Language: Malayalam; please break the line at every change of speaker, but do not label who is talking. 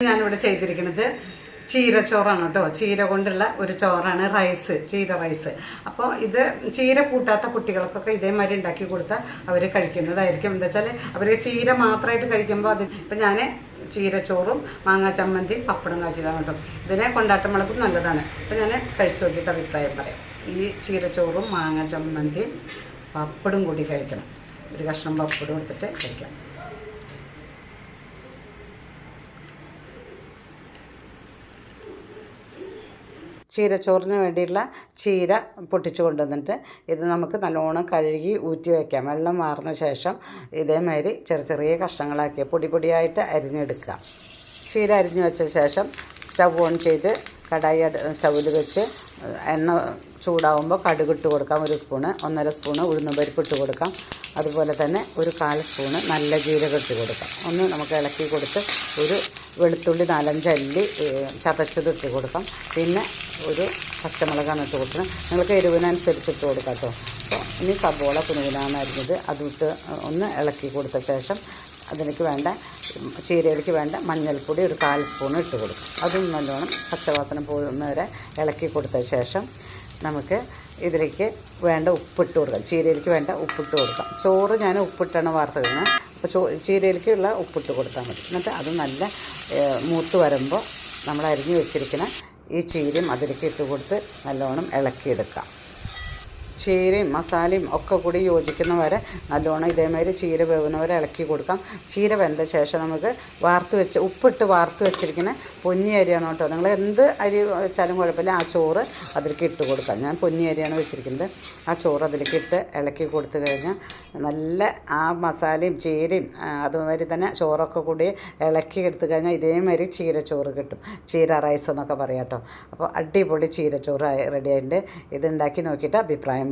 ഞാനിവിടെ ചെയ്തിരിക്കുന്നത് ചീരച്ചോറാണ് കേട്ടോ. ചീര കൊണ്ടുള്ള ഒരു ചോറാണ്, ചീര റൈസ്. അപ്പോൾ ഇത് ചീര കൂട്ടാത്ത കുട്ടികൾക്കൊക്കെ ഇതേമാതിരി ഉണ്ടാക്കി കൊടുത്താൽ അവർ കഴിക്കുന്നതായിരിക്കും. എന്താ വെച്ചാൽ അവർ ചീര മാത്രമായിട്ട് കഴിക്കുമ്പോൾ ഇപ്പം ഞാൻ ചീരച്ചോറും മാങ്ങാ ചമ്മന്തിയും പപ്പടും കാച്ചിയതാണ് കേട്ടോ. ഇതിനെ കൊണ്ടാട്ടമുളകും നല്ലതാണ്. അപ്പം ഞാൻ കഴിച്ചു നോക്കിയിട്ട് അഭിപ്രായം പറയാം. ഈ ചീരച്ചോറും മാങ്ങാ ചമ്മന്തിയും പപ്പടും കൂടി കഴിക്കണം. ഒരു കഷ്ണം പപ്പടും എടുത്തിട്ട് കഴിക്കാം. ചീരച്ചോറിന് വേണ്ടിയിട്ടുള്ള ചീര പൊട്ടിച്ചു കൊണ്ടുവന്നിട്ട് ഇത് നമുക്ക് നല്ലോണം കഴുകി ഊറ്റി വയ്ക്കാം. വെള്ളം മാറുന്ന ശേഷം ഇതേമാതിരി ചെറിയ കഷ്ണങ്ങളാക്കി പൊടിയായിട്ട് അരിഞ്ഞെടുക്കുക. ചീര അരിഞ്ഞു വെച്ച ശേഷം സ്റ്റവ് ഓൺ ചെയ്ത് കടായി സ്റ്റൗവിൽ വെച്ച് എണ്ണ ചൂടാവുമ്പോൾ കടുകിട്ട് കൊടുക്കാം. 1 സ്പൂണ് 1.5 സ്പൂണ് ഉഴുന്നുപരിപ്പ് ഇട്ട് കൊടുക്കാം. അതുപോലെ തന്നെ ഒരു 1/4 സ്പൂണ് നല്ല ജീരകം ഇട്ട് കൊടുക്കാം. ഒന്ന് നമുക്ക് ഇളക്കി കൊടുത്ത് ഒരു വെളുത്തുള്ളി 4-5 അല്ലി ചതച്ചത് ഇട്ട് കൊടുക്കാം. പിന്നെ ഒരു പച്ചമുളകാണ് ഇട്ട് കൊടുക്കുന്നത്. നിങ്ങൾക്ക് എരിവിനനുസരിച്ച് ഇട്ട് കൊടുക്കാം കേട്ടോ. അപ്പോൾ ഇനി സബോള കുനുകുനാന്ന് അരിഞ്ഞത് അതിട്ട് ഒന്ന് ഇളക്കി കൊടുത്ത ശേഷം അതിലേക്ക് വേണ്ട ചീരയിലേക്ക് വേണ്ട മഞ്ഞൾപ്പൊടി ഒരു 1/4 സ്പൂണ് ഇട്ട് കൊടുക്കും. അതും നല്ലോണം പച്ചവാസന പോകുന്നവരെ ഇളക്കി കൊടുത്ത ശേഷം നമുക്ക് ഇതിലേക്ക് വേണ്ട ഉപ്പിട്ട് കൊടുക്കാം. ചീരയിലേക്ക് വേണ്ട ഉപ്പിട്ട് കൊടുക്കാം. ചോറ് ഞാൻ ഉപ്പിട്ടാണ് വാർത്തത്. അപ്പോൾ ചീരയിലേക്കുള്ള ഉപ്പിട്ട് കൊടുത്താൽ മതി. എന്നിട്ട് അത് നല്ല മൂത്ത് വരുമ്പോൾ നമ്മൾ അരിഞ്ഞു വെച്ചിരിക്കുന്ന ഈ ചീരയും അതിലേക്ക് ഇട്ട് കൊടുത്ത് നല്ലോണം ഇളക്കിയെടുക്കാം. ചീരയും മസാലയും ഒക്കെ കൂടി യോജിക്കുന്ന വരെ നല്ലോണം ഇതേമാതിരി ചീര വേവുന്നവരെ ഇളക്കി കൊടുക്കാം. ചീര വെന്ത ശേഷം നമുക്ക് ഉപ്പിട്ട് വാർത്ത് വെച്ചിരിക്കുന്ന പൊന്നി അരിയാണ് കേട്ടോ. നിങ്ങൾ എന്ത് അരി വെച്ചാലും കുഴപ്പമില്ല. ആ ചോറ് അതിലേക്ക് ഇട്ട് കൊടുക്കാം. ഞാൻ പൊന്നി അരിയാണ് വെച്ചിരിക്കുന്നത്. ആ ചോറ് അതിലേക്ക് ഇട്ട് ഇളക്കി കൊടുത്തു കഴിഞ്ഞാൽ നല്ല ആ മസാലയും ചീരയും അതുമാതിരി തന്നെ ചോറൊക്കെ കൂടി ഇളക്കി എടുത്തു കഴിഞ്ഞാൽ ഇതേമാതിരി ചീരച്ചോറ് കിട്ടും. ചീര റൈസ് എന്നൊക്കെ പറയാം കേട്ടോ. അപ്പോൾ അടിപൊളി ചീരച്ചോറ് റെഡി ആയിട്ടുണ്ട്. ഇത് ഉണ്ടാക്കി നോക്കിയിട്ട് അഭിപ്രായം